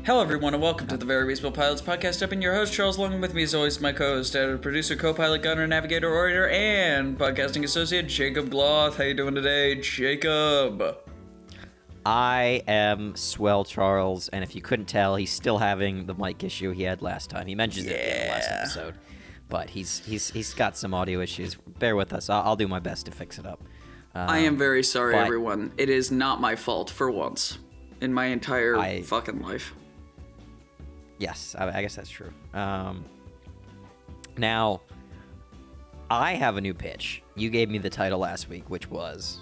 Hello, everyone, and welcome to the Very Reasonable Pilots podcast. I've been your host, Charles. Along with me, as always, my co-host, editor, producer, co-pilot, gunner, navigator, orator, and podcasting associate, Jacob Gloth. How you doing today, Jacob? I am swell, Charles, and if you couldn't tell, he's still having the mic issue he had last time. He mentioned it in the last episode, but he's got some audio issues. Bear with us. I'll do my best to fix it up. I am very sorry, everyone. It is not my fault for once in my entire fucking life. Yes, I guess that's true. Now, I have a new pitch. You gave me the title last week, which was...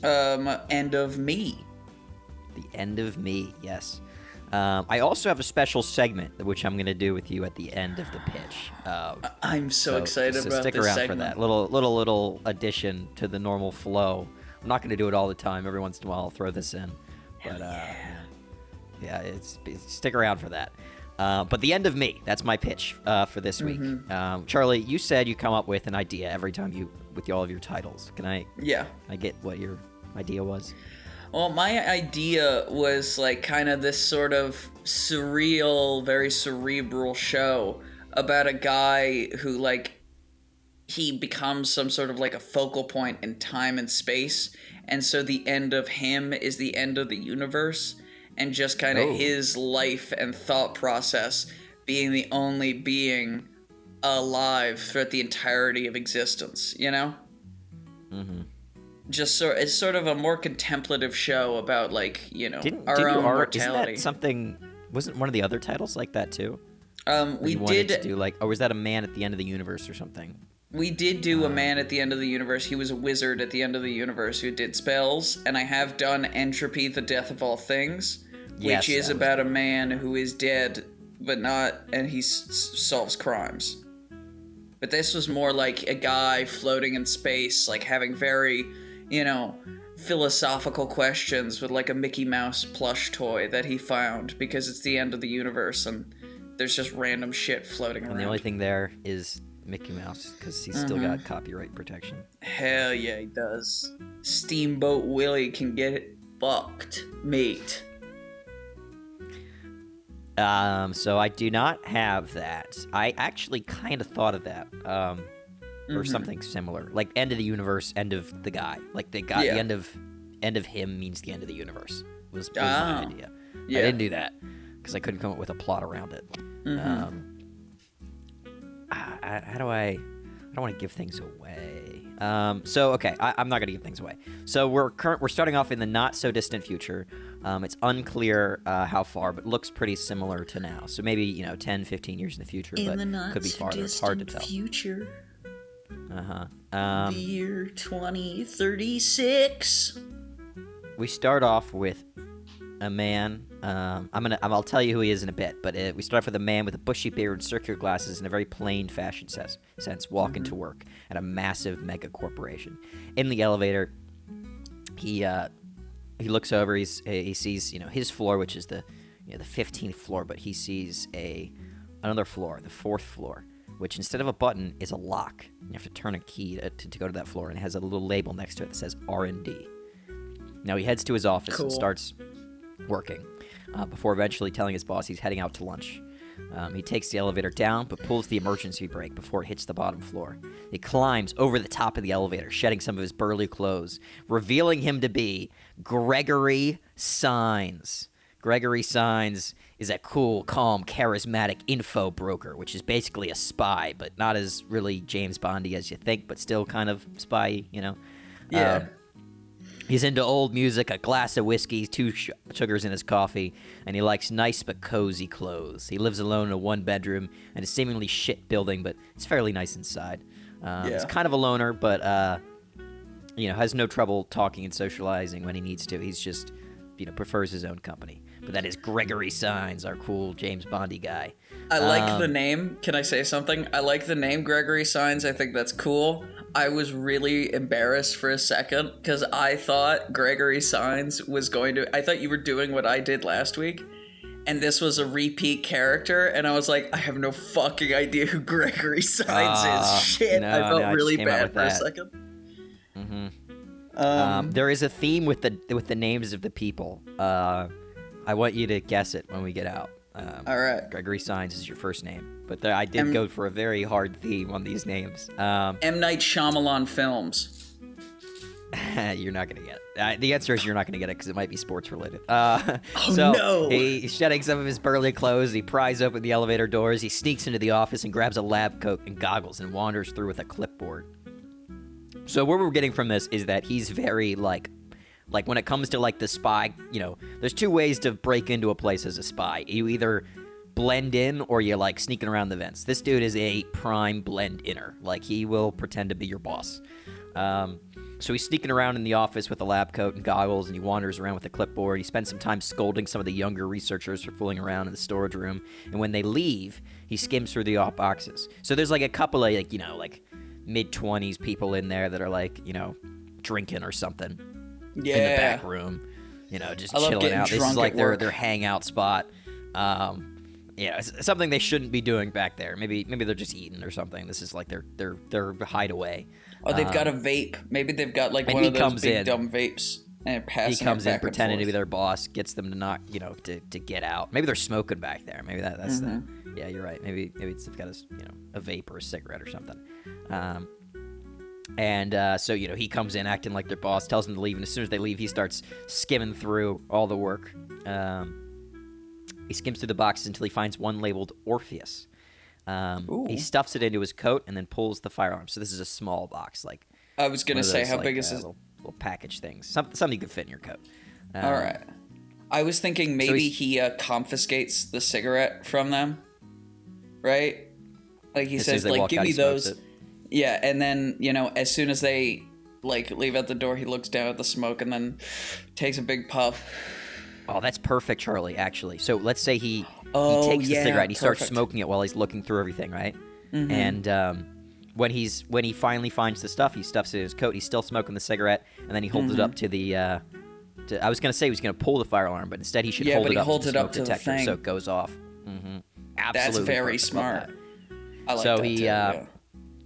End of Me. The End of Me, yes. I also have a special segment, which I'm going to do with you at the end of the pitch. I'm so excited about this stick around segment. for that. Little addition to the normal flow. I'm not going to do it all the time. Every once in a while, I'll throw this in. But, yeah, stick around for that. But the End of Me, that's my pitch for this week. Charlie, you said you come up with an idea every time with all of your titles. Can I get what your idea was? Well, my idea was like kind of this sort of surreal, very cerebral show about a guy who he becomes some sort of like a focal point in time and space. And so the end of him is the end of the universe. And just kind of his life and thought process being the only being alive throughout the entirety of existence, you know? Mm-hmm. It's sort of a more contemplative show about, our own mortality. Isn't that something... Wasn't one of the other titles like that, too? We did... to do, or was that a man at the end of the universe or something? We did do a man at the end of the universe. He was a wizard at the end of the universe who did spells. And I have done Entropy, the Death of All Things, which is about a man who is dead, but not... And he solves crimes. But this was more like a guy floating in space, having very... philosophical questions with a Mickey Mouse plush toy that he found because it's the end of the universe and there's just random shit floating around. And the only thing there is Mickey Mouse because he's still got copyright protection. Hell yeah, he does. Steamboat Willie can get it fucked, mate. So I do not have that. I actually kind of thought of that. Or something similar, like end of the universe, end of the guy. Like the guy, the end of him means the end of the universe. Was my idea. Yeah. I didn't do that because I couldn't come up with a plot around it. How do I don't want to give things away. Okay, I'm not gonna give things away. So we're starting off in the not so distant future. It's unclear how far, but looks pretty similar to now. So maybe 10, 15 years in the future, but could be farther. It's hard to tell. Future. The year 2036. We start off with a man. I'll tell you who he is in a bit, but we start off with a man with a bushy beard, circular glasses, and a very plain fashion sense walking to work at a massive mega corporation. In the elevator, he looks over. He sees his floor, which is the 15th floor, but he sees another floor, the 4th floor, which instead of a button is a lock. You have to turn a key to go to that floor, and it has a little label next to it that says R&D. Now he heads to his office and starts working, before eventually telling his boss he's heading out to lunch. He takes the elevator down, but pulls the emergency brake before it hits the bottom floor. He climbs over the top of the elevator, shedding some of his burly clothes, revealing him to be Gregory Sainz. Gregory Sainz is a cool, calm, charismatic info broker, which is basically a spy, but not as really James Bondy as you think, but still kind of spy, Yeah. He's into old music, a glass of whiskey, 2 sugars in his coffee, and he likes nice but cozy clothes. He lives alone in a 1-bedroom in a seemingly shit building, but it's fairly nice inside. He's kind of a loner, but has no trouble talking and socializing when he needs to. He's just, prefers his own company. But that is Gregory Sainz, our cool James Bondy guy. I like the name. Can I say something? I like the name Gregory Sainz. I think that's cool. I was really embarrassed for a second because I thought Gregory Sainz was I thought you were doing what I did last week. And this was a repeat character. And I was like, I have no fucking idea who Gregory Sainz is. Shit. I felt really bad for a second. There is a theme with the names of the people. I want you to guess it when we get out. All right. Gregory Sainz is your first name, but I did go for a very hard theme on these names. M. Night Shyamalan films. You're not going to get it. The answer is you're not going to get it because it might be sports related. No! He's shedding some of his burly clothes. He pries open the elevator doors. He sneaks into the office and grabs a lab coat and goggles and wanders through with a clipboard. So what we're getting from this is that he's very, like when it comes to, like, the spy, there's two ways to break into a place as a spy. You either blend in or you're, like, sneaking around the vents. This dude is a prime blend-inner. Like, he will pretend to be your boss. So he's sneaking around in the office with a lab coat and goggles, and he wanders around with a clipboard. He spends some time scolding some of the younger researchers for fooling around in the storage room. And when they leave, he skims through the boxes. So there's, like, a couple of, like mid-20s people in there that are, like, drinking or something. Yeah. In the back room. Just chilling out. This is, like, their hangout spot. It's something they shouldn't be doing back there. Maybe they're just eating or something. This is, like, their hideaway. Oh, they've got a vape. Maybe they've got, like, one of those big dumb vapes. And passing he comes in pretending to be their their boss, gets them to not, to get out. Maybe they're smoking back there. Maybe that's the... Yeah, you're right. Maybe they've got a vape or a cigarette or something. So he comes in acting like their boss, tells them to leave, and as soon as they leave, he starts skimming through all the work. He skims through the boxes until he finds one labeled Orpheus. He stuffs it into his coat and then pulls the firearm. So this is a small box, like I was gonna say, how big is this? Little package things, something you could fit in your coat. All right. I was thinking maybe he confiscates the cigarette from them, right? Like he says, like, give me those. Yeah, and then as soon as they leave out the door, he looks down at the smoke and then takes a big puff. Oh, that's perfect, Charlie, actually. So let's say he takes the cigarette and he starts smoking it while he's looking through everything, right? Mm-hmm. And when he finally finds the stuff, he stuffs it in his coat. He's still smoking the cigarette, and then he holds it up to the... I was going to say he was going to pull the fire alarm, but instead he should hold it up to the smoke detector so it goes off. Mm-hmm. Absolutely. That's very smart. I like so that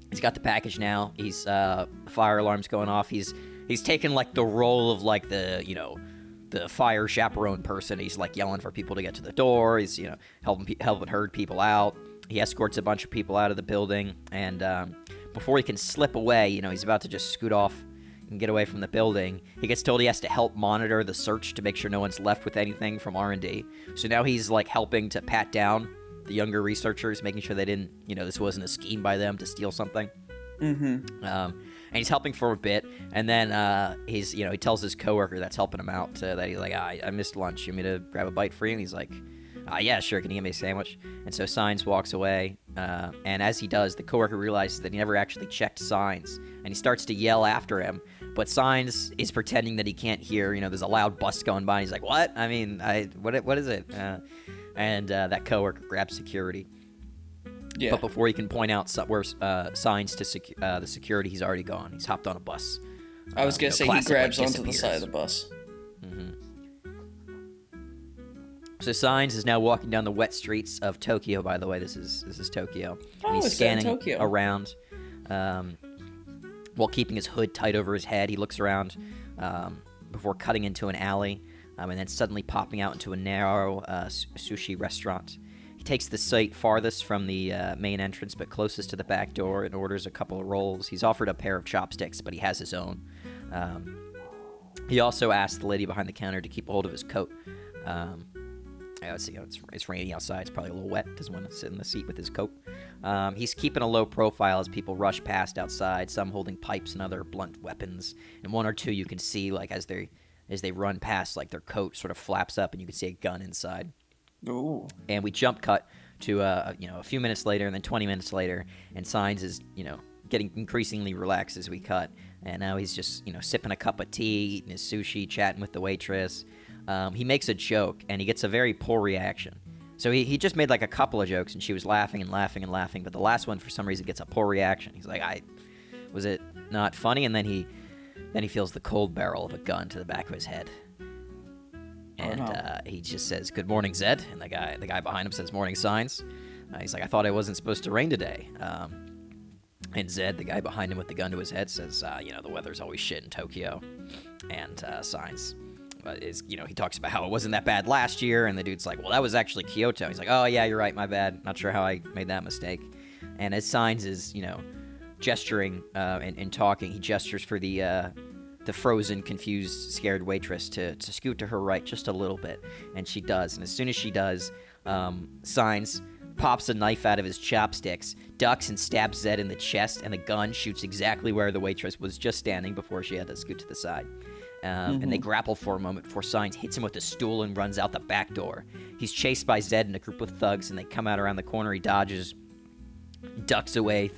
he's got the package now. He's fire alarm's going off. He's taken, like, the role of, like, the fire chaperone person. He's, like, yelling for people to get to the door. He's, helping herd people out. He escorts a bunch of people out of the building, and before he can slip away, he's about to just scoot off and get away from the building. He gets told he has to help monitor the search to make sure no one's left with anything from R&D. So now he's, like, helping to pat down the younger researchers, making sure they didn't, this wasn't a scheme by them to steal something. Mm-hmm. And he's helping for a bit, and then he tells his coworker that's helping him out that he's like, I missed lunch. You want me to grab a bite for you? And he's like, yeah, sure. Can you get me a sandwich? And so Sainz walks away, and as he does, the coworker realizes that he never actually checked Sainz, and he starts to yell after him. But Sainz is pretending that he can't hear. There's a loud bus going by, and he's like, what? I mean, what is it? And that coworker grabs security. Yeah. But before he can point out where Sainz to the security, he's already gone. He's hopped on a bus. I was going to say he grabs onto the side of the bus. Mm-hmm. So Sainz is now walking down the wet streets of Tokyo, by the way. This is Tokyo. And he's scanning around while keeping his hood tight over his head. He looks around before cutting into an alley and then suddenly popping out into a narrow sushi restaurant. He takes the site farthest from the main entrance but closest to the back door and orders a couple of rolls. He's offered a pair of chopsticks, but he has his own. He also asked the lady behind the counter to keep a hold of his coat. Let's see, it's raining outside. It's probably a little wet. Doesn't want to sit in the seat with his coat. He's keeping a low profile as people rush past outside, some holding pipes and other blunt weapons. And one or two you can see, like, as they run past, like, their coat sort of flaps up and you can see a gun inside. Ooh. And we jump cut to a few minutes later, and then 20 minutes later, and Sainz is getting increasingly relaxed as we cut. And now he's just sipping a cup of tea, eating his sushi, chatting with the waitress. He makes a joke, and he gets a very poor reaction. So he just made, like, a couple of jokes, and she was laughing and laughing and laughing, but the last one, for some reason, gets a poor reaction. He's like, was it not funny? And then he feels the cold barrel of a gun to the back of his head. And he just says, "Good morning, Zed." And the guy behind him says, "Morning, Sainz." He's like, "I thought it wasn't supposed to rain today." And Zed, the guy behind him with the gun to his head, says, "The weather's always shit in Tokyo." And Sainz is, he talks about how it wasn't that bad last year, and the dude's like, well, that was actually Kyoto. He's like, oh yeah, you're right, my bad. Not sure how I made that mistake. And as Sainz is, gesturing and talking, he gestures for the frozen, confused, scared waitress to scoot to her right just a little bit, and she does. And as soon as she does, Sainz pops a knife out of his chopsticks, ducks and stabs Zed in the chest, and the gun shoots exactly where the waitress was just standing before she had to scoot to the side. And they grapple for a moment before Sainz hits him with a stool and runs out the back door. He's chased by Zed and a group of thugs, and they come out around the corner. He dodges, ducks his way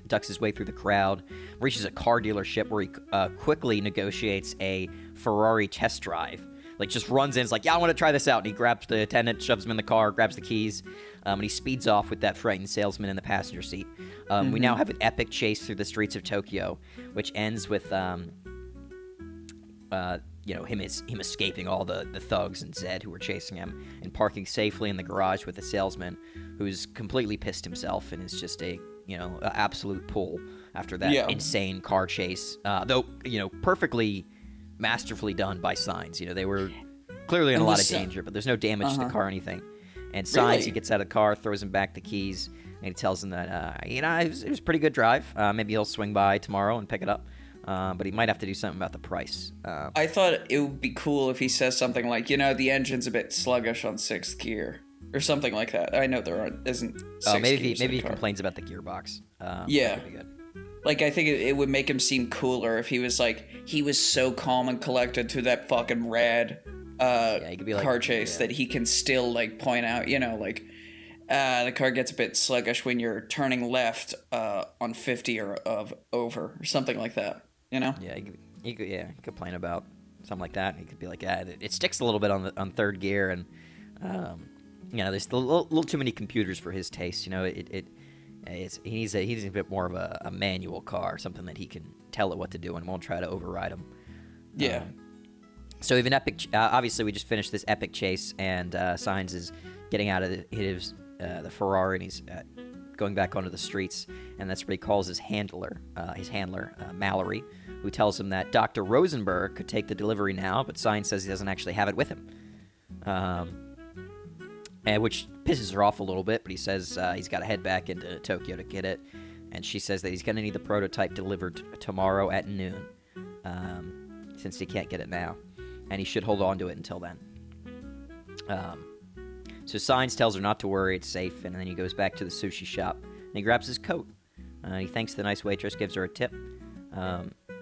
through the crowd, reaches a car dealership where he quickly negotiates a Ferrari test drive. Like, just runs in, is like, yeah, I want to try this out. And he grabs the attendant, shoves him in the car, grabs the keys, and he speeds off with that frightened salesman in the passenger seat. We now have an epic chase through the streets of Tokyo, which ends with him escaping all the thugs and Zed who were chasing him, and parking safely in the garage with the salesman, who's completely pissed himself and is just a absolute pull after that insane car chase. Though perfectly masterfully done by Sainz. They were clearly in a lot of danger, but there's no damage to the car or anything. And Sainz, he gets out of the car, throws him back the keys, and he tells him that it was a pretty good drive. Maybe he'll swing by tomorrow and pick it up. But he might have to do something about the price. I thought it would be cool if he says something like, the engine's a bit sluggish on 6th gear, or something like that. I know there isn't 6 maybe gears he complains about the gearbox. Yeah. That could be good. Like, I think it would make him seem cooler if he was like, he was so calm and collected through that fucking rad he could be like, car chase that he can still, like, point out, the car gets a bit sluggish when you're turning left on 50 or over, or something like that, Yeah, he could complain about something like that. He could be like, it sticks a little bit on 3rd gear, and there's a little too many computers for his taste. He needs a bit more of a manual car, something that he can tell it what to do and won't try to override him. Yeah. So we have an epic. Obviously, we just finished this epic chase, and Sainz is getting out of the Ferrari, and he's going back onto the streets, and that's what he calls his handler, Mallory, who tells him that Dr. Rosenberg could take the delivery now, but Sainz says he doesn't actually have it with him. And which pisses her off a little bit, but he says he's got to head back into Tokyo to get it. And she says that he's going to need the prototype delivered tomorrow at noon, since he can't get it now. And he should hold on to it until then. So Sainz tells her not to worry, it's safe, and then he goes back to the sushi shop. And he grabs his coat. He thanks the nice waitress, gives her a tip,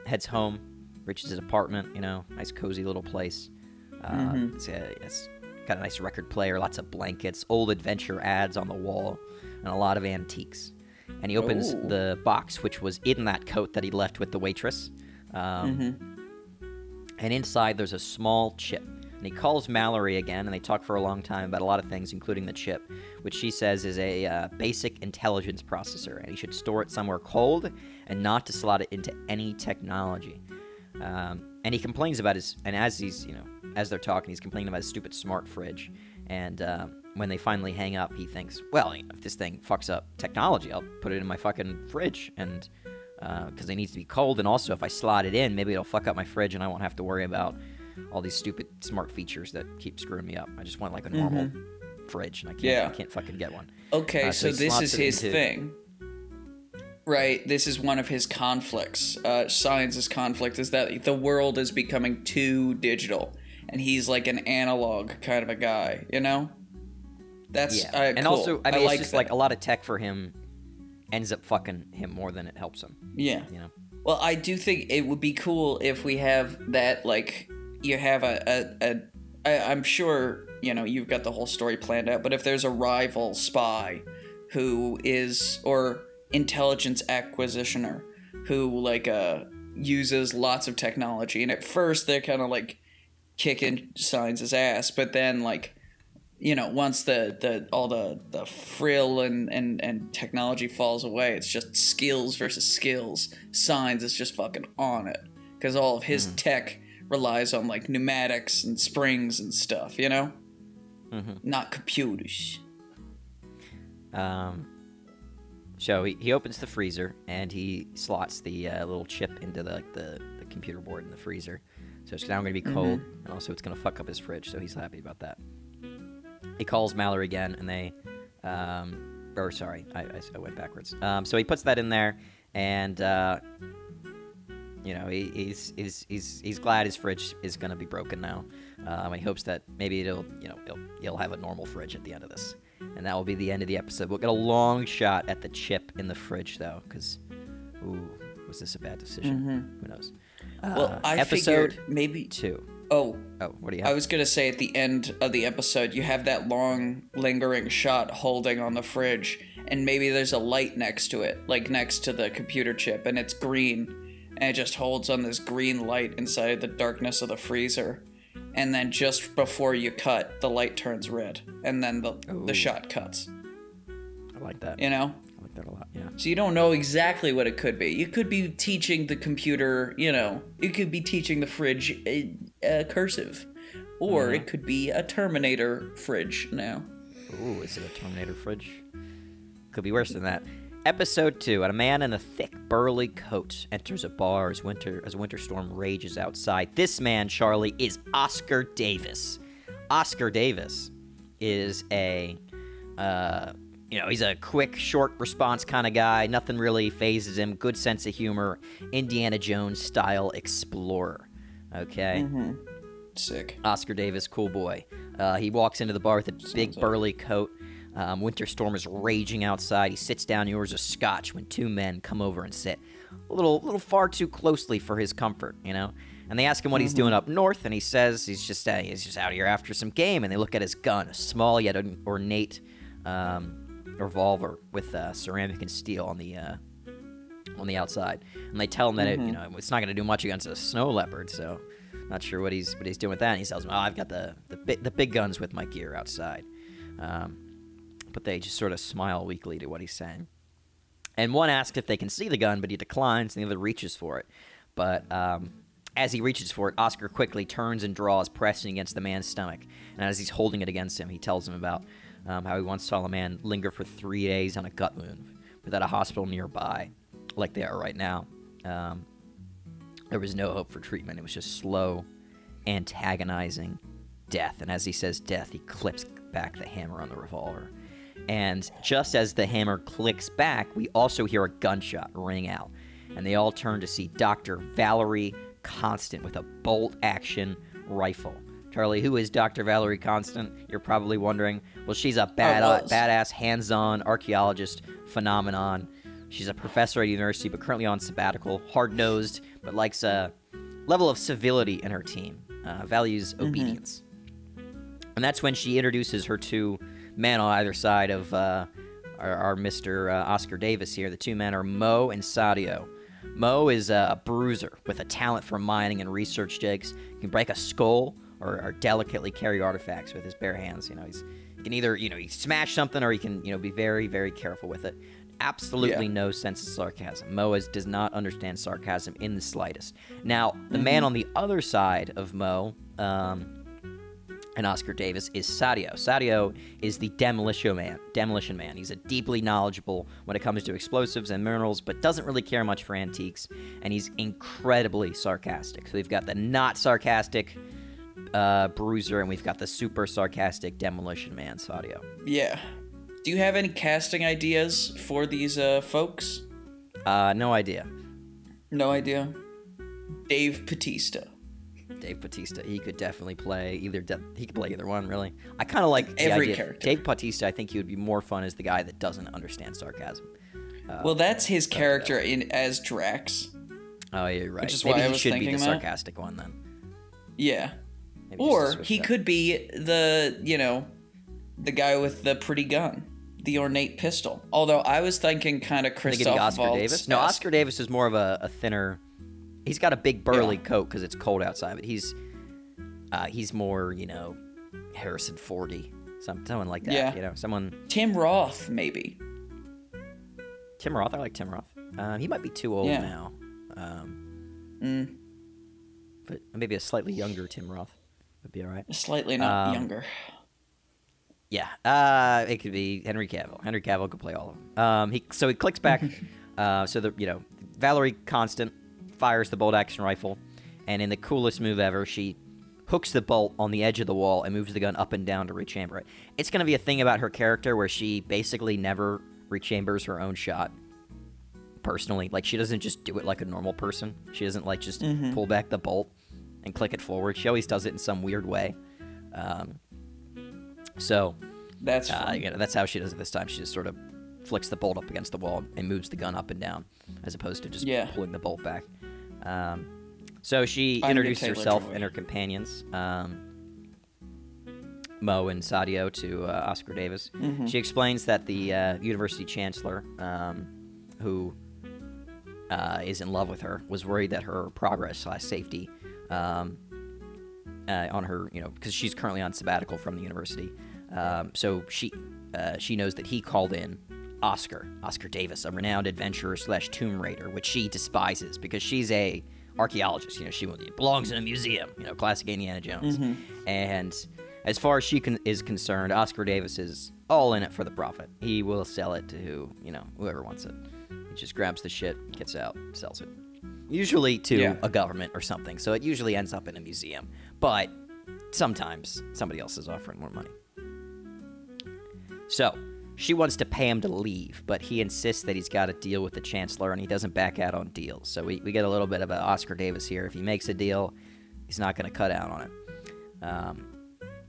heads home, reaches his apartment, nice cozy little place. It's got a nice record player, lots of blankets, old adventure ads on the wall, and a lot of antiques. And he opens the box, which was in that coat that he left with the waitress. And inside there's a small chip. And he calls Mallory again, and they talk for a long time about a lot of things, including the chip, which she says is a basic intelligence processor, and he should store it somewhere cold and not to slot it into any technology. And he complains about as they're talking, he's complaining about his stupid smart fridge. And when they finally hang up, he thinks, well, if this thing fucks up technology, I'll put it in my fucking fridge, and because it needs to be cold, and also if I slot it in, maybe it'll fuck up my fridge, and I won't have to worry about all these stupid smart features that keep screwing me up. I just want like a normal fridge, and I can't fucking get one. Okay, so this is his thing. Right, this is one of his conflicts. Sainz's conflict is that the world is becoming too digital, and he's like an analog kind of a guy, That's and cool. also, I it's like just that. like a lot of tech for him ends up fucking him more than it helps him. Yeah. Well, I do think it would be cool if we have that, like, you have I'm sure, you've got the whole story planned out, but if there's a rival spy who is, or intelligence acquisitioner who, like, uses lots of technology, and at first they're kind of, like, kicking Sainz's ass, but then, like, once all the frill and technology falls away, it's just skills versus skills. Sainz is just fucking on it, because all of his tech relies on, like, pneumatics and springs and stuff, not computers. So he opens the freezer, and he slots the little chip into the computer board in the freezer. So it's now going to be cold, and also it's going to fuck up his fridge, so he's happy about that. He calls Mallory again, and they... sorry, I went backwards. So he puts that in there, and... he's glad his fridge is going to be broken now. He hopes that maybe he'll have a normal fridge at the end of this. And that will be the end of the episode. We'll get a long shot at the chip in the fridge, though, because, was this a bad decision? Who knows? Well, I episode figured maybe 2. Oh, what do you have? I was going to say at the end of the episode, you have that long, lingering shot holding on the fridge, and maybe there's a light next to it, like next to the computer chip, and it's green, and it just holds on this green light inside the darkness of the freezer. And then just before you cut, the light turns red, and then the shot cuts. I like that. You know? I like that a lot, yeah. So you don't know exactly what it could be. You could be teaching the computer, you could be teaching the fridge cursive. Or it could be a Terminator fridge now. Ooh, is it a Terminator fridge? Could be worse than that. Episode 2. A man in a thick, burly coat enters a bar as a winter storm rages outside. This man, Charlie, is Oscar Davis. Oscar Davis is he's a quick, short response kind of guy. Nothing really phases him. Good sense of humor. Indiana Jones style explorer. Okay? Sick. Oscar Davis, cool boy. He walks into the bar with a big, burly coat. Winter storm is raging outside. He sits down, he orders a scotch when 2 men come over and sit a little far too closely for his comfort, And they ask him what he's doing up north, and he says he's just out here after some game. And they look at his gun, a small yet ornate revolver with ceramic and steel on the outside. And they tell him that it's not going to do much against a snow leopard. So not sure what he's doing with that. And he tells them, I've got the big guns with my gear outside. But they just sort of smile weakly to what he's saying. And one asks if they can see the gun, but he declines, and the other reaches for it. But as he reaches for it, Oscar quickly turns and draws, pressing against the man's stomach. And as he's holding it against him, he tells him about how he once saw a man linger for 3 days on a gut wound without a hospital nearby, like they are right now. There was no hope for treatment. It was just slow, antagonizing death. And as he says death, he clips back the hammer on the revolver. And just as the hammer clicks back, we also hear a gunshot ring out. And they all turn to see Dr. Valerie Constant with a bolt-action rifle. Charlie, who is Dr. Valerie Constant? You're probably wondering. Well, she's a badass, hands-on archaeologist phenomenon. She's a professor at university, but currently on sabbatical. Hard-nosed, but likes a level of civility in her team. Values obedience. And that's when she introduces her 2 men on either side of our Mr. Oscar Davis here. The 2 men are Mo and Sadio. Mo is a bruiser with a talent for mining and research digs. He can break a skull or delicately carry artifacts with his bare hands. He can either, he smash something or he can, be very, very careful with it. Absolutely no sense of sarcasm. Mo does not understand sarcasm in the slightest. Now, the man on the other side of Mo, and Oscar Davis is Sadio. Sadio is the demolition man. He's a deeply knowledgeable when it comes to explosives and minerals, but doesn't really care much for antiques, and he's incredibly sarcastic. So we've got the not sarcastic bruiser, and we've got the super sarcastic demolition man, Sadio. Yeah. Do you have any casting ideas for these folks? No idea. No idea? Dave Bautista. He could definitely play he could play either one, really. I kind of like every character. Dave Bautista, I think he would be more fun as the guy that doesn't understand sarcasm. Well, that's his character as Drax. Oh, yeah, you're right. Which is Maybe why I he was should be thinking the that. sarcastic one then. Yeah. Maybe or he could be the guy with the pretty gun, the ornate pistol. Although I was thinking kind of Christoph Oscar Waltz. Davis. No, Oscar Davis is more of a thinner. He's got a big burly coat because it's cold outside, but he's more, Harrison Fordy, someone like that. Yeah. Someone. Tim Roth, maybe. Tim Roth, I like Tim Roth. He might be too old now. But maybe a slightly younger Tim Roth would be all right. Slightly not younger. Yeah, it could be Henry Cavill. Henry Cavill could play all of them. He clicks back. Valerie Constant fires the bolt-action rifle, And in the coolest move ever, she hooks the bolt on the edge of the wall and moves the gun up and down to rechamber it. It's going to be a thing about her character where she basically never rechambers her own shot. Personally, like, she doesn't just do it like a normal person. She doesn't, like, just pull back the bolt and click it forward. She always does it in some weird way. So that's that's how she does it this time. She just sort of flicks the bolt up against the wall and moves the gun up and down, as opposed to just pulling the bolt back. So she introduces herself and her companions, Mo and Sadio, to Oscar Davis. She explains that the university chancellor, who is in love with her, was worried that her progress/safety on her, because she's currently on sabbatical from the university. So she knows that he called in Oscar Davis, a renowned adventurer/tomb raider, which she despises because she's a archaeologist. She belongs in a museum. Classic Indiana Jones. And as far as she is concerned, Oscar Davis is all in it for the profit. He will sell it to whoever wants it. He just grabs the shit, gets out, sells it. Usually to a government or something. So it usually ends up in a museum. But sometimes somebody else is offering more money. So she wants to pay him to leave, but he insists that he's got to deal with the chancellor, and he doesn't back out on deals. So we get a little bit of an Oscar Davis here. If he makes a deal, he's not going to cut out on it.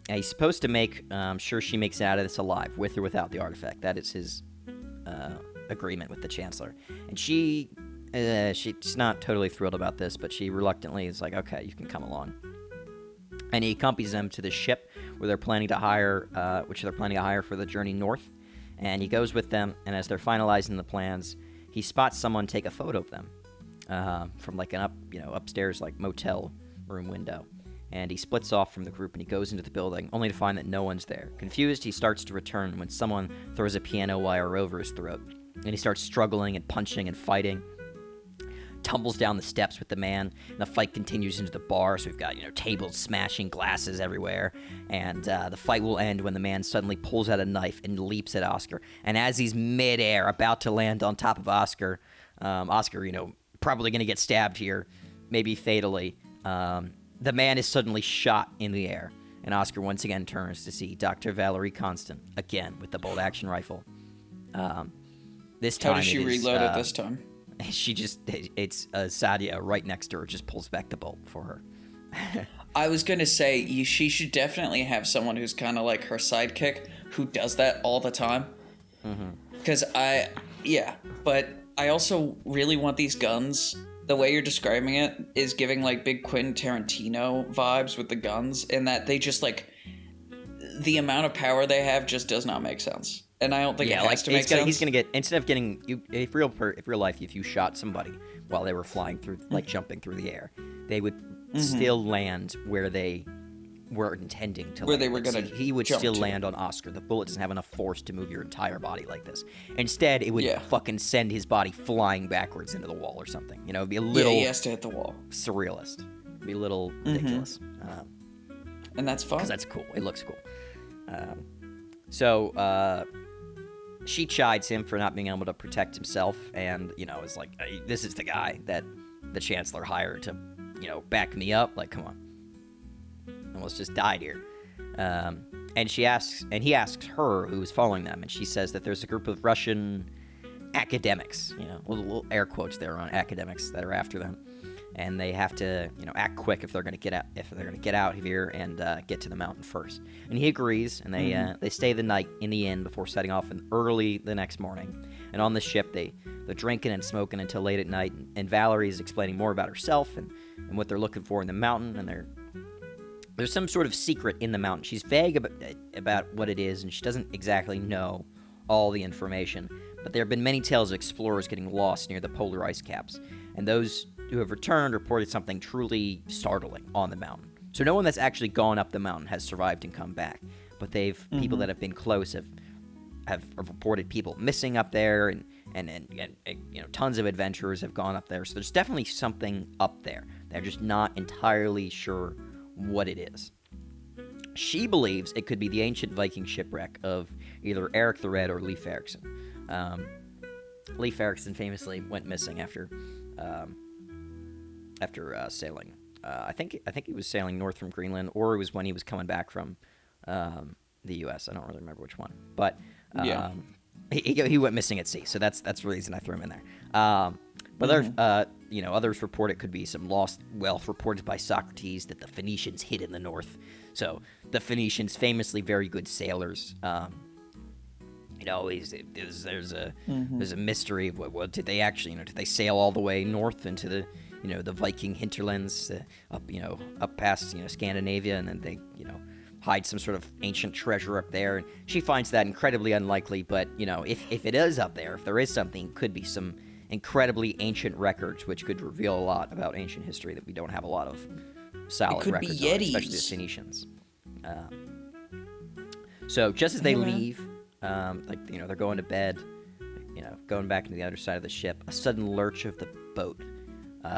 And he's supposed to make sure she makes it out of this alive, with or without the artifact. That is his agreement with the chancellor. And she's not totally thrilled about this, but she reluctantly is like, okay, you can come along. And he accompanies them to the ship where they're planning to hire, for the journey north. And he goes with them, and as they're finalizing the plans, he spots someone take a photo of them from like an upstairs like motel room window. And he splits off from the group and he goes into the building, only to find that no one's there. Confused, he starts to return when someone throws a piano wire over his throat. And he starts struggling and punching and fighting. Tumbles down the steps with the man, and the fight continues into the bar. So we've got tables smashing, glasses everywhere, and the fight will end when the man suddenly pulls out a knife and leaps at Oscar. And as he's midair, about to land on top of Oscar, probably going to get stabbed here, maybe fatally. The man is suddenly shot in the air, and Oscar once again turns to see Dr. Valerie Constant again with the bolt-action rifle. This time, how does she reload it this time? It's Sadia right next to her, just pulls back the bolt for her. I was going to say, she should definitely have someone who's kind of like her sidekick, who does that all the time. Because but I also really want these guns. The way you're describing it is giving like big Quentin Tarantino vibes with the guns, and that they just like, the amount of power they have just does not make sense. And I don't think it has to make sense. He's gonna get, instead of getting if real life, if you shot somebody while they were flying through, like jumping through the air, they would still land where they were intending to. Where land. They were gonna. He would still land on Oscar. The bullet doesn't have enough force to move your entire body like this. Instead, it would fucking send his body flying backwards into the wall or something. It'd be a little. He has to hit the wall. Surrealist. It'd be a little ridiculous. And that's fun. Because that's cool. It looks cool. She chides him for not being able to protect himself, and is like, hey, this is the guy that the chancellor hired to back me up. Like, come on, almost just died here. And he asks her who's following them, and she says that there's a group of Russian academics, little air quotes there on academics, that are after them, and they have to act quick if they're going to get out of here and get to the mountain first. And he agrees, and they stay the night in the inn before setting off early the next morning. And on the ship, they're drinking and smoking until late at night, and Valerie is explaining more about herself and what they're looking for in the mountain. And there's some sort of secret in the mountain. She's vague about what it is, and she doesn't exactly know all the information. But there have been many tales of explorers getting lost near the polar ice caps, and those who have returned reported something truly startling on the mountain. So no one that's actually gone up the mountain has survived and come back, but people that have been close have reported people missing up there, and tons of adventurers have gone up there. So there's definitely something up there. They're just not entirely sure what it is. She believes it could be the ancient Viking shipwreck of either Eric the Red or Leif Erikson. Leif Erikson famously went missing after sailing I think he was sailing north from Greenland, or it was when he was coming back from the U.S. I don't really remember which one, but Yeah. he went missing at sea, so that's the reason I threw him in there. But others report it could be some lost wealth reported by Socrates that the Phoenicians hid in the north. So the Phoenicians, famously very good sailors. There's a mystery of what did they actually, did they sail all the way north into the the Viking hinterlands, up past Scandinavia, and then they hide some sort of ancient treasure up there. And she finds that incredibly unlikely, but if it is up there, if there is something, it could be some incredibly ancient records, which could reveal a lot about ancient history that we don't have a lot of solid records on, especially the Phoenicians. So just as they leave, they're going to bed, going back into the other side of the ship, a sudden lurch of the boat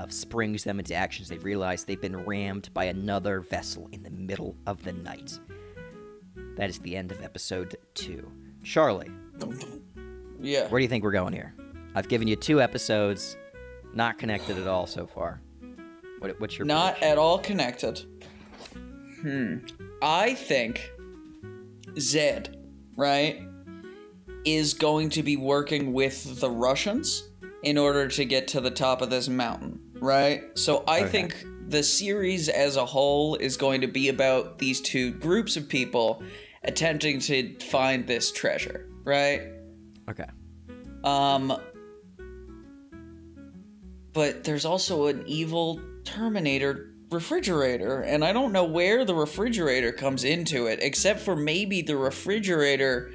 springs them into action as they realize they've been rammed by another vessel in the middle of the night. That is the end of episode 2. Charlie. Yeah. Where do you think we're going here? I've given you 2 episodes, not connected at all so far. What's your Not prediction? at all connected. I think Zed, right, is going to be working with the Russians in order to get to the top of this mountain, right? So I think the series as a whole is going to be about these 2 groups of people attempting to find this treasure, right? Okay. But there's also an evil Terminator refrigerator, and I don't know where the refrigerator comes into it, except for maybe the refrigerator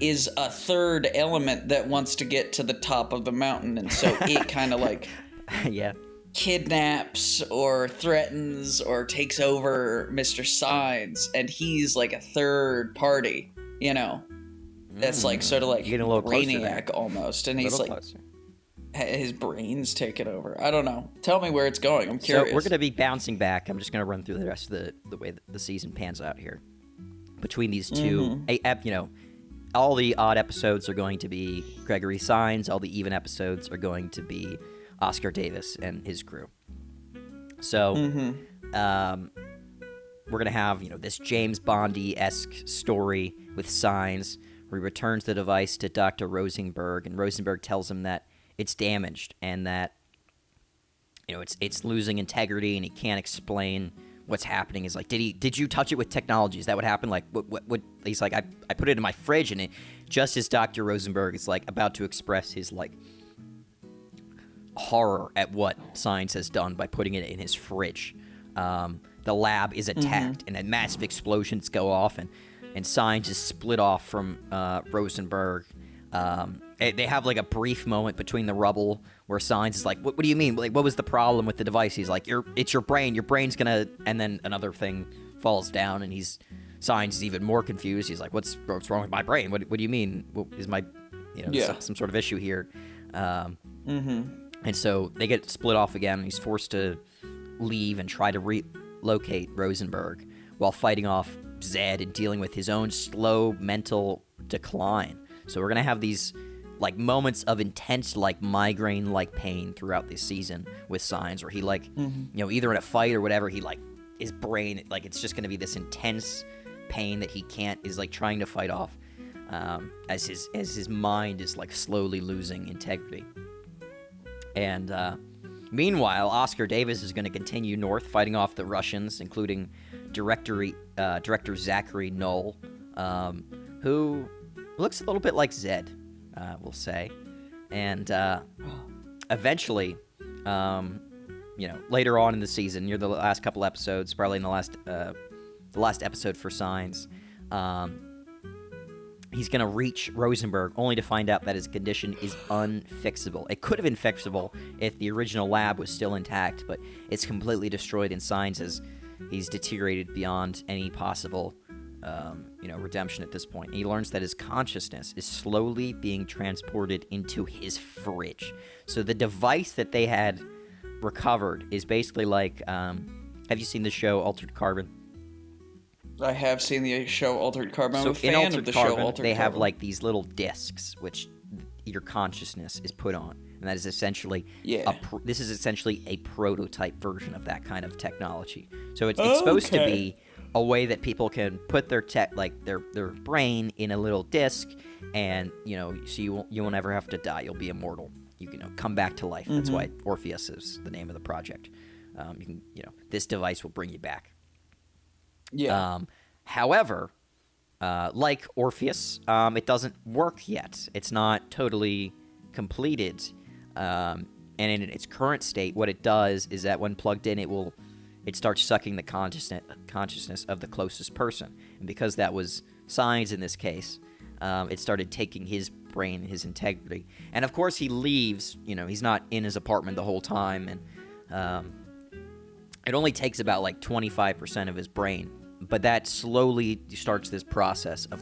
is a third element that wants to get to the top of the mountain, and so it kind of yeah, kidnaps or threatens or takes over Mr. Sainz, and he's like a third party, that's sort of like Brainiac almost, and he's like closer. His brain's taken over. I don't know. Tell me where it's going. I'm curious. So we're going to be bouncing back. I'm just going to run through the rest of the way that the season pans out here. Between these 2, all the odd episodes are going to be Gregory Sainz. All the even episodes are going to be Oscar Davis and his crew. So we're going to have, this James Bondy-esque story with Sainz, where he returns the device to Dr. Rosenberg, and Rosenberg tells him that it's damaged and that it's losing integrity, and he can't explain what's happening. Is like, did you touch it with technology? Is that what happened? Like, what he's like, I put it in my fridge, and just as Dr. Rosenberg is like about to express his like horror at what Sainz has done by putting it in his fridge, the lab is attacked, and then massive explosions go off, and Sainz is split off from Rosenberg. They have like a brief moment between the rubble where Sainz is like, what do you mean? Like, what was the problem with the device? He's like, it's your brain. Your brain's gonna, and then another thing falls down, and Sainz is even more confused. He's like, what's wrong with my brain? What do you mean? Is my, some sort of issue here? And so they get split off again, and he's forced to leave and try to relocate Rosenberg while fighting off Zed and dealing with his own slow mental decline. So we're gonna have these like moments of intense like migraine-like pain throughout this season with Sainz, where he like, either in a fight or whatever, he like his brain like it's just gonna be this intense pain that he is like trying to fight off, as his mind is like slowly losing integrity. And meanwhile, Oscar Davis is going to continue north, fighting off the Russians, including director Zachary Knoll, who looks a little bit like Zed, we'll say. And eventually, later on in the season, near the last couple episodes, probably in the last episode for Sainz, he's going to reach Rosenberg, only to find out that his condition is unfixable. It could have been fixable if the original lab was still intact, but it's completely destroyed in Sainz as he's deteriorated beyond any possible redemption at this point. And he learns that his consciousness is slowly being transported into his fridge. So the device that they had recovered is basically like, have you seen the show Altered Carbon? I have seen the show Altered Carbon. I'm a in fan Altered of the Carbon, show Altered they have Carbon. like these little discs which your consciousness is put on. and that is essentially this is essentially a prototype version of that kind of technology. So it's supposed to be a way that people can put their their brain in a little disc, and so you won't ever have to die. You'll be immortal. You can come back to life. That's why Orpheus is the name of the project. This device will bring you back. Yeah. However, like Orpheus, it doesn't work yet. It's not totally completed. And in its current state, what it does is that when plugged in, it starts sucking the consciousness of the closest person. And because that was Sainz in this case, it started taking his brain, his integrity. And of course he leaves, he's not in his apartment the whole time, and it only takes about 25% of his brain. But that slowly starts this process of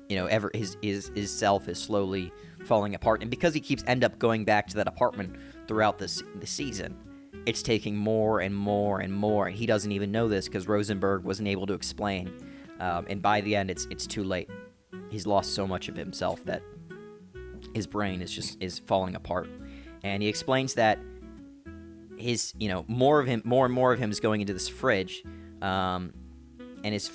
his self is slowly falling apart. And because he end up going back to that apartment throughout the season, it's taking more and more and more. And he doesn't even know this because Rosenberg wasn't able to explain. And by the end, it's too late. He's lost so much of himself that his brain is falling apart. And he explains that his more and more of him is going into this fridge. And he's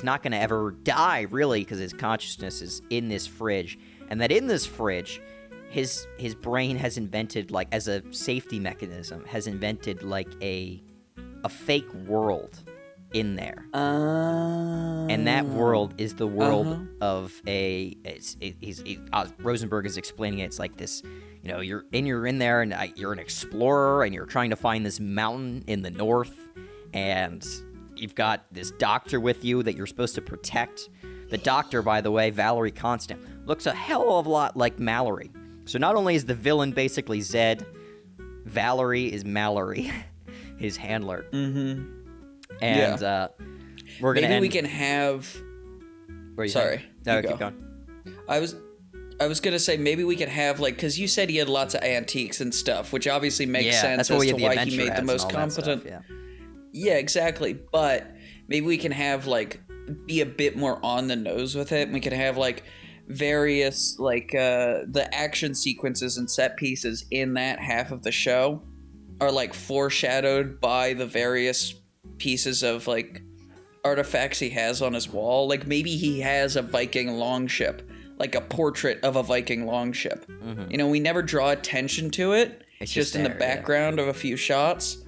not going to ever die, really, because his consciousness is in this fridge. And that in this fridge, his brain has invented, as a safety mechanism, has invented, a fake world in there. And that world is the world of Rosenberg is explaining it. It's like this, you're in there, and you're an explorer, and you're trying to find this mountain in the north. And you've got this doctor with you that you're supposed to protect. The doctor, by the way, Valerie Constant, looks a hell of a lot like Mallory. So not only is the villain basically Zed, Valerie is Mallory, his handler. Mm-hmm. And we're gonna maybe we can have. Sorry, no, keep going. I was gonna say maybe we could have because you said he had lots of antiques and stuff, which obviously makes sense as to why he made the most competent. Yeah, exactly. But maybe we can have be a bit more on the nose with it. And we can have various the action sequences and set pieces in that half of the show are foreshadowed by the various pieces of artifacts he has on his wall. Maybe he has a Viking longship, a portrait of a Viking longship. Mm-hmm. We never draw attention to it. It's just in the background of a few shots.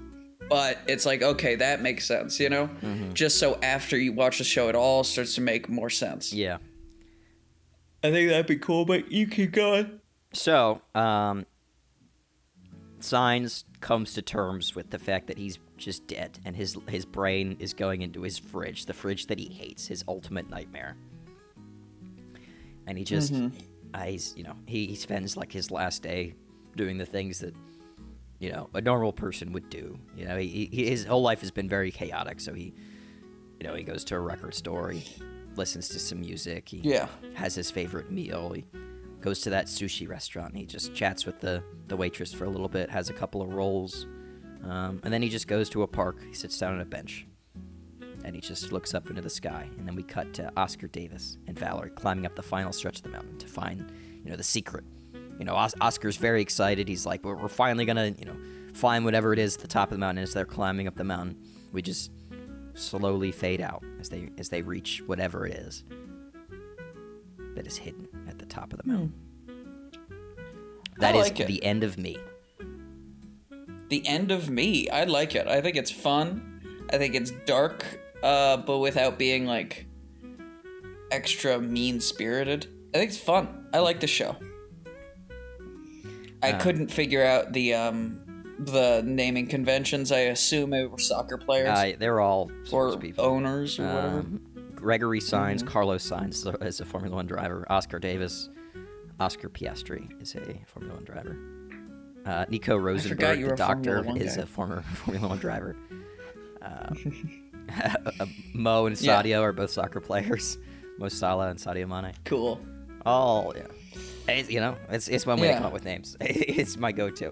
But it's okay, that makes sense, Mm-hmm. Just so after you watch the show, it all starts to make more sense. Yeah. I think that'd be cool, but you keep going. So, Sainz comes to terms with the fact that he's just dead, and his brain is going into his fridge, the fridge that he hates, his ultimate nightmare. And he just, he spends his last day doing the things that a normal person would do. His whole life has been very chaotic. So he goes to a record store, he listens to some music, he has his favorite meal, he goes to that sushi restaurant, and he just chats with the waitress for a little bit, has a couple of rolls, and then he just goes to a park, he sits down on a bench, and he just looks up into the sky. And then we cut to Oscar Davis and Valerie climbing up the final stretch of the mountain to find, the secret. Oscar's very excited. He's like, we're finally going to, find whatever it is at the top of the mountain. As they're climbing up the mountain, we just slowly fade out as they reach whatever it is that is hidden at the top of the mountain. That is the end of me. The end of me. I like it. I think it's fun. I think it's dark, but without being extra mean-spirited. I think it's fun. I like the show. I couldn't figure out the naming conventions. I assume it were soccer players. They're all or people. Owners or whatever. Gregory Sainz, Carlos Sainz is a Formula One driver. Oscar Davis, Oscar Piastri is a Formula One driver. Nico Rosenberg, the doctor, is a former Formula One driver. Mo and Sadio are both soccer players. Mo Salah and Sadio Mane. Cool. Oh, yeah. It's one way to come up with names. It's my go-to.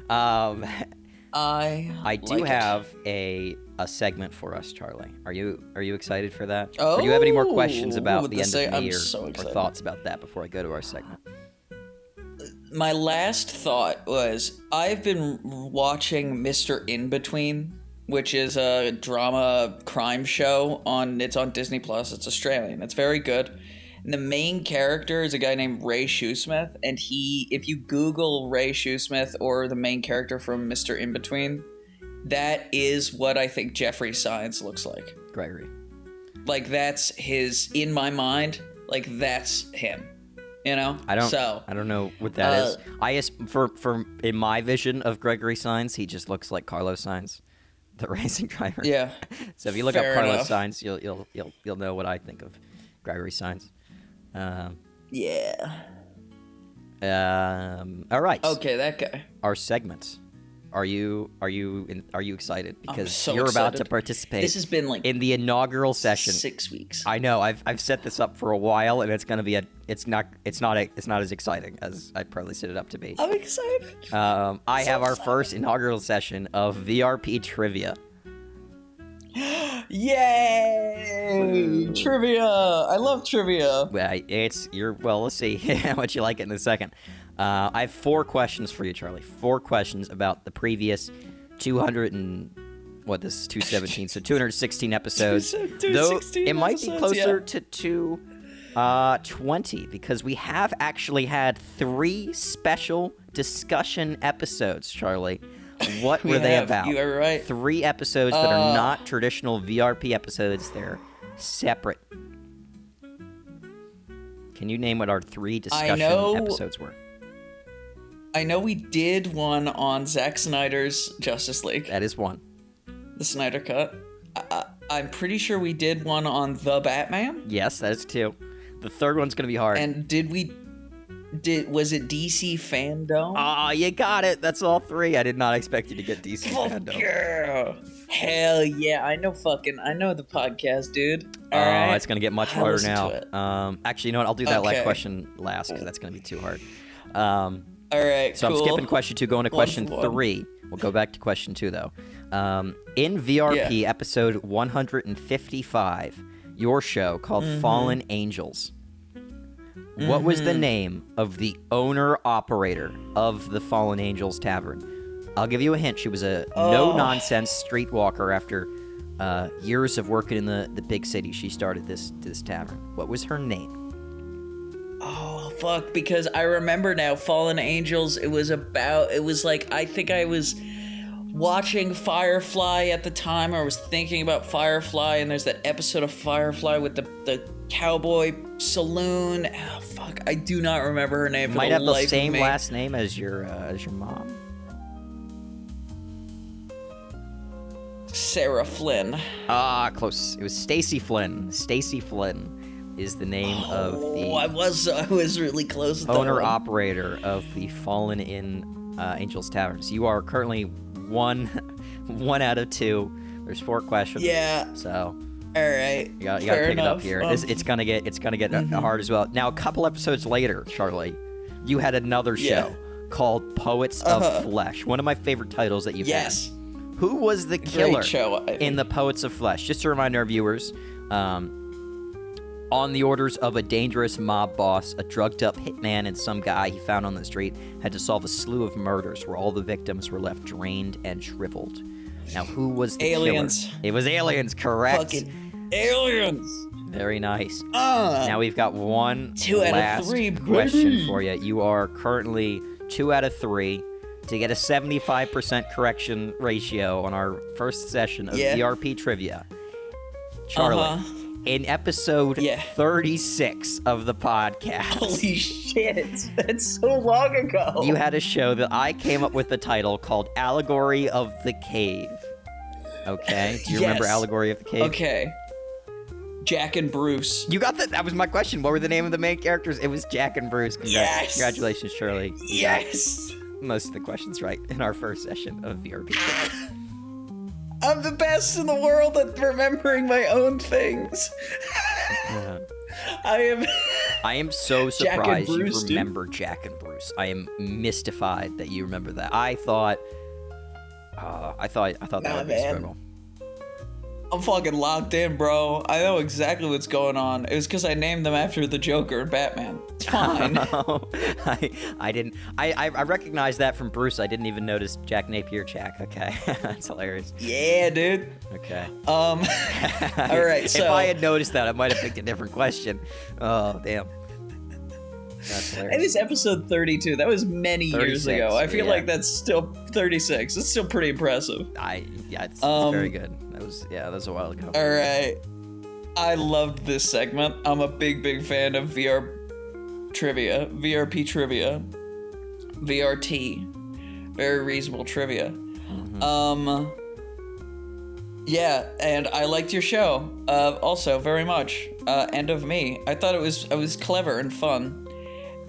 I do have a segment for us, Charlie. Are you excited for that? Oh, or do you have any more questions about the end of me or thoughts about that before I go to our segment? My last thought was I've been watching Mr. In Between, which is a drama crime show it's on Disney Plus. It's Australian. It's very good. And the main character is a guy named Ray Shoesmith, and if you Google Ray Shoesmith or the main character from Mr. In Between, that is what I think Jeffrey Sainz looks like. Gregory. Like, that's in my mind, like, that's him. You know? I don't know what that is. For in my vision of Gregory Sainz, he just looks like Carlos Sainz, the racing driver. Yeah. So if you look up Carlos enough. Sainz, you'll know what I think of Gregory Sainz. Yeah. All right. Okay, that guy. Our segments. Are you excited? Because so you're about to excited. participate. This has been like in the inaugural session. 6 weeks. I know. I've set this up for a while, and it's gonna be it's not as exciting as I probably set it up to be. I'm excited. I have our first inaugural session of VRP trivia. Yay! Trivia. I love trivia. Well, let's see how much you like it in a second. I have 4 questions for you, Charlie. 4 questions about the previous 200 and this is 217, so 216 episodes. 216 Though it might be closer yeah. to 220 because we have actually had 3 special discussion episodes, Charlie. What were they about? You are right. 3 episodes that are not traditional VRP episodes. They're separate. Can you name what our 3 discussion episodes were? I know we did one on Zack Snyder's Justice League. That is one. The Snyder Cut. I'm pretty sure we did one on The Batman. Yes, that is 2. The third one's going to be hard. And was it DC Fandom? Ah, you got it. That's all 3. I did not expect you to get DC Fandom. Yeah. Hell yeah. I know the podcast, dude. All right. It's going to get much I'll harder listen now. to it. Actually, you know what? I'll do that Okay. question last because that's going to be too hard. All right, So cool. I'm skipping question 2, going to question 3. We'll go back to question 2, though. In VRP episode 155, your show called Fallen Angels, what was the name of the owner-operator of the Fallen Angels Tavern? I'll give you a hint. She was a no-nonsense streetwalker after years of working in the big city. She started this tavern. What was her name? Oh, fuck, because I remember now, Fallen Angels, it was like, I think I was watching Firefly at the time, or I was thinking about Firefly, and there's that episode of Firefly with the cowboy saloon. Oh, fuck, I do not remember her name for Might the have the life same of me. last name as your mom. Sarah Flynn. Ah, close. It was Stacy Flynn. Stacy Flynn is the name of the I was really close. With owner-operator of the Fallen Angels Tavern. So you are currently one out of 2. There's 4 questions. Yeah. So all right. you gotta pick it up here. It's gonna get hard as well. Now, a couple episodes later, Charlie, you had another show called Poets of Flesh. One of my favorite titles that you've had. Who was the killer in the Poets of Flesh? Just to remind our viewers, on the orders of a dangerous mob boss, a drugged-up hitman and some guy he found on the street had to solve a slew of murders where all the victims were left drained and shriveled. Now, who was the Aliens. killer? It was aliens, correct. Fucking aliens. Very nice. Now we've got one 2 out of last 3, question baby. for you. You are currently 2 out of 3. To get a 75% correction ratio on our first session of VRP Trivia, Charlie, in episode 36 of the podcast. Holy shit, that's so long ago. You had a show that I came up with the title called Allegory of the Cave. Okay? Do you remember Allegory of the Cave? Okay. Jack and Bruce. You got that? That was my question. What were the name of the main characters? It was Jack and Bruce. Yes. Congratulations, Shirley. Yes. Most of the questions right in our first session of VRP. I'm the best in the world at remembering my own things. I am so Jack and surprised Bruce, you remember Jack and Bruce. I am mystified that you remember that. I thought that would be a struggle. I'm fucking locked in, bro. I know exactly what's going on. It was because I named them after the Joker and Batman. It's fine. I didn't. I recognized that from Bruce. I didn't even notice Jack Napier Jack. Okay, that's hilarious. Yeah, dude. Okay. All right. So if I had noticed that, I might have picked a different question. Oh, damn. That's hilarious. It is episode 32. That was many years ago. I feel like that's still 36. It's still pretty impressive. It's very good. That was a while ago. All right. I loved this segment. I'm a big fan of VRP trivia, VRT, very reasonable trivia. Mm-hmm. Yeah, and I liked your show also very much. And of me, I thought it was clever and fun.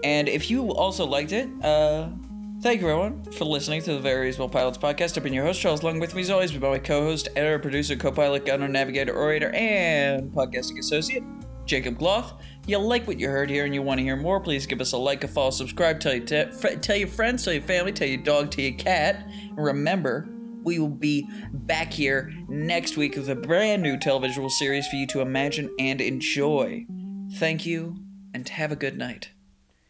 And if you also liked it, thank you everyone for listening to the Very Reasonable Pilots podcast. I've been your host, Charles. Along with me as always, by my co-host, editor, producer, co-pilot, gunner, navigator, orator, and podcasting associate, Jacob Gloth. You like what you heard here and you want to hear more, please give us a like, a follow, subscribe, tell your friends, tell your family, tell your dog, tell your cat. And remember, we will be back here next week with a brand new televisual series for you to imagine and enjoy. Thank you, and have a good night.